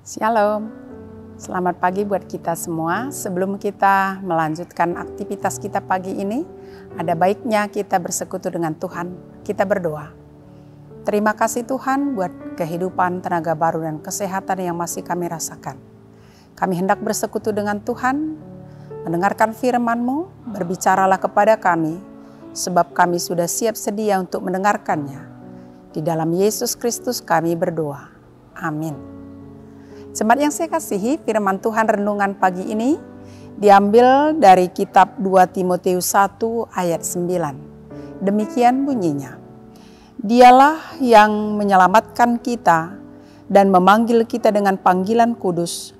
Shalom, selamat pagi buat kita semua. Sebelum kita melanjutkan aktivitas kita pagi ini, ada baiknya kita bersekutu dengan Tuhan. Kita berdoa. Terima kasih Tuhan buat kehidupan, tenaga baru, dan kesehatan yang masih kami rasakan. Kami hendak bersekutu dengan Tuhan, mendengarkan firman-Mu, berbicaralah kepada kami, sebab kami sudah siap sedia untuk mendengarkannya. Di dalam Yesus Kristus kami berdoa. Amin. Jemaat yang saya kasihi, firman Tuhan renungan pagi ini diambil dari kitab 2 Timotius 1 ayat 9. Demikian bunyinya. Dialah yang menyelamatkan kita dan memanggil kita dengan panggilan kudus,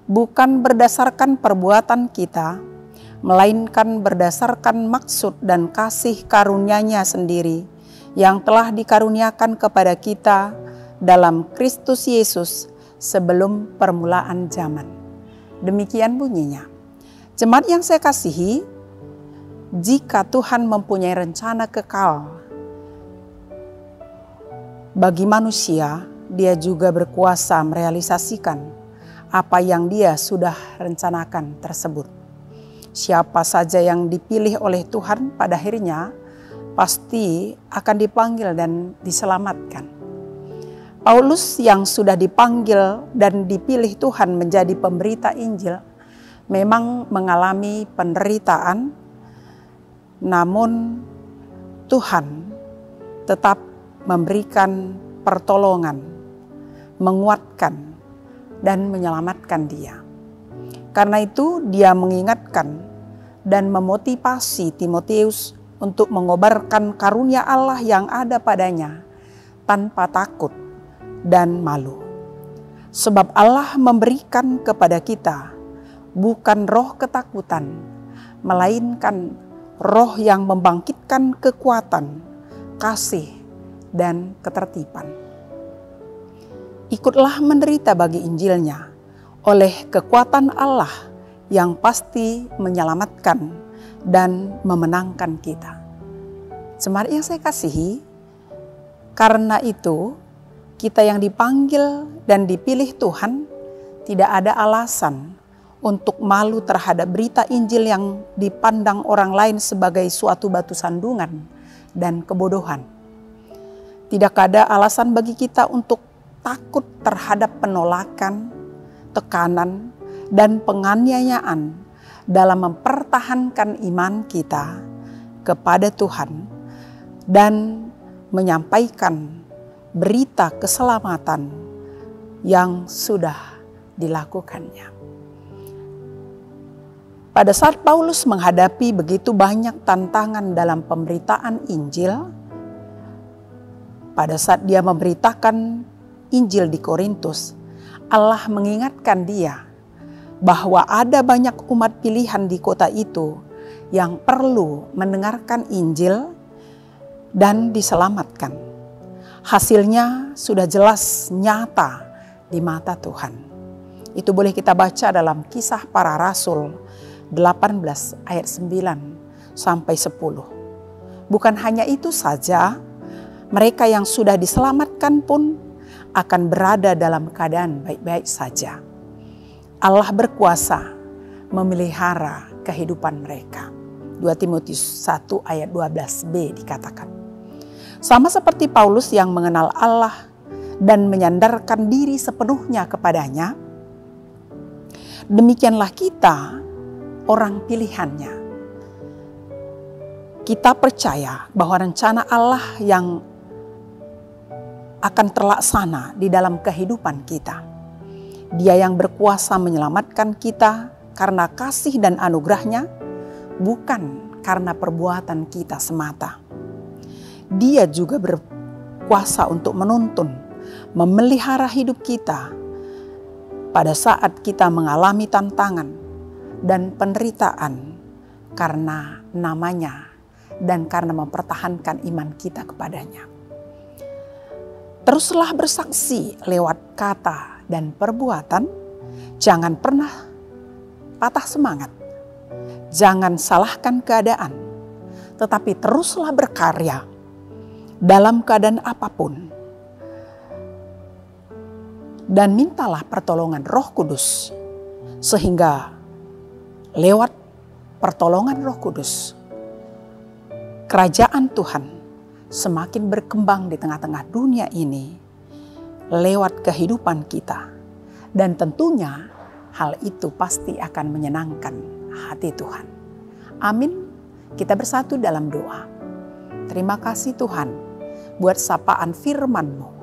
bukan berdasarkan perbuatan kita, melainkan berdasarkan maksud dan kasih karunia-Nya sendiri yang telah dikaruniakan kepada kita dalam Kristus Yesus sebelum permulaan zaman. Demikian bunyinya. Jemaat yang saya kasihi, jika Tuhan mempunyai rencana kekal bagi manusia, Dia juga berkuasa merealisasikan apa yang Dia sudah rencanakan tersebut. Siapa saja yang dipilih oleh Tuhan pada akhirnya pasti akan dipanggil dan diselamatkan. Paulus yang sudah dipanggil dan dipilih Tuhan menjadi pemberita Injil memang mengalami penderitaan, namun Tuhan tetap memberikan pertolongan, menguatkan, dan menyelamatkan dia. Karena itu dia mengingatkan dan memotivasi Timotius untuk mengobarkan karunia Allah yang ada padanya tanpa takut dan malu. Sebab Allah memberikan kepada kita bukan roh ketakutan, melainkan roh yang membangkitkan kekuatan, kasih, dan ketertiban. Ikutlah menderita bagi Injilnya oleh kekuatan Allah yang pasti menyelamatkan dan memenangkan kita. Jemaat yang saya kasihi, karena itu kita yang dipanggil dan dipilih Tuhan tidak ada alasan untuk malu terhadap berita Injil yang dipandang orang lain sebagai suatu batu sandungan dan kebodohan. Tidak ada alasan bagi kita untuk takut terhadap penolakan, tekanan, dan penganiayaan dalam mempertahankan iman kita kepada Tuhan dan menyampaikan berita keselamatan yang sudah dilakukannya. Pada saat Paulus menghadapi begitu banyak tantangan dalam pemberitaan Injil, pada saat dia memberitakan Injil di Korintus, Allah mengingatkan dia bahwa ada banyak umat pilihan di kota itu yang perlu mendengarkan Injil dan diselamatkan. Hasilnya sudah jelas nyata di mata Tuhan. Itu boleh kita baca dalam Kisah Para Rasul 18 ayat 9 sampai 10. Bukan hanya itu saja, mereka yang sudah diselamatkan pun akan berada dalam keadaan baik-baik saja. Allah berkuasa memelihara kehidupan mereka. 2 Timotius 1 ayat 12b dikatakan. Sama seperti Paulus yang mengenal Allah dan menyandarkan diri sepenuhnya kepadanya, demikianlah kita orang pilihannya. Kita percaya bahwa rencana Allah yang akan terlaksana di dalam kehidupan kita. Dia yang berkuasa menyelamatkan kita karena kasih dan anugerahnya, bukan karena perbuatan kita semata. Dia juga berkuasa untuk menuntun, memelihara hidup kita pada saat kita mengalami tantangan dan penderitaan karena namanya dan karena mempertahankan iman kita kepadanya. Teruslah bersaksi lewat kata dan perbuatan, jangan pernah patah semangat, jangan salahkan keadaan, tetapi teruslah berkarya dalam keadaan apapun. Dan mintalah pertolongan Roh Kudus, sehingga lewat pertolongan Roh Kudus, kerajaan Tuhan semakin berkembang di tengah-tengah dunia ini lewat kehidupan kita. Dan tentunya hal itu pasti akan menyenangkan hati Tuhan. Amin. Kita bersatu dalam doa. Terima kasih Tuhan buat sapaan firman-Mu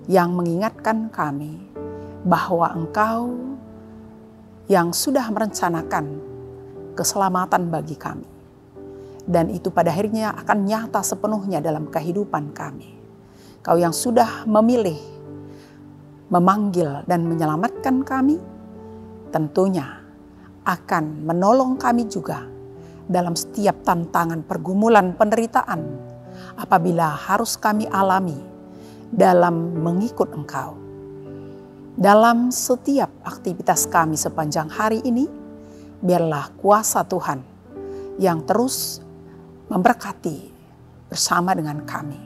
yang mengingatkan kami bahwa Engkau yang sudah merencanakan keselamatan bagi kami. Dan itu pada akhirnya akan nyata sepenuhnya dalam kehidupan kami. Kau yang sudah memilih, memanggil dan menyelamatkan kami, tentunya akan menolong kami juga dalam setiap tantangan, pergumulan, penderitaan apabila harus kami alami dalam mengikut Engkau. Dalam setiap aktivitas kami sepanjang hari ini, biarlah kuasa Tuhan yang terus memberkati bersama dengan kami.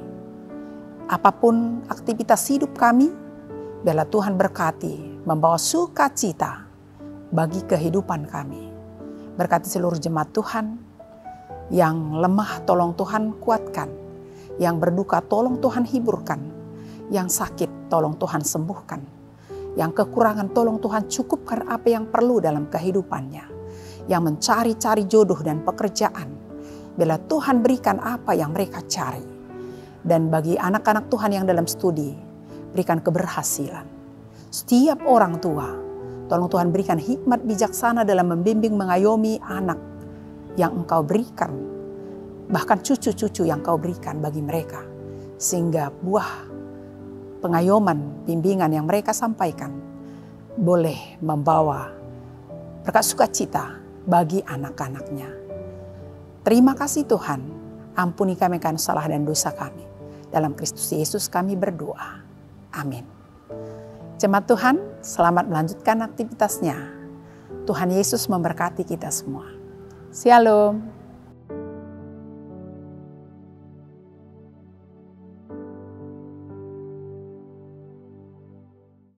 Apapun aktivitas hidup kami, biarlah Tuhan berkati, membawa sukacita bagi kehidupan kami. Berkati seluruh jemaat Tuhan, yang lemah tolong Tuhan kuatkan, yang berduka tolong Tuhan hiburkan, yang sakit tolong Tuhan sembuhkan, yang kekurangan tolong Tuhan cukupkan apa yang perlu dalam kehidupannya, yang mencari-cari jodoh dan pekerjaan, bila Tuhan berikan apa yang mereka cari. Dan bagi anak-anak Tuhan yang dalam studi, berikan keberhasilan. Setiap orang tua, tolong Tuhan berikan hikmat bijaksana dalam membimbing mengayomi anak yang Engkau berikan, bahkan cucu-cucu yang Engkau berikan bagi mereka, sehingga buah pengayoman, bimbingan yang mereka sampaikan boleh membawa berkat sukacita bagi anak-anaknya. Terima kasih Tuhan, ampuni kami akan salah dan dosa kami. Dalam Kristus Yesus kami berdoa. Amin. Jemaat Tuhan, selamat melanjutkan aktivitasnya. Tuhan Yesus memberkati kita semua. Shalom.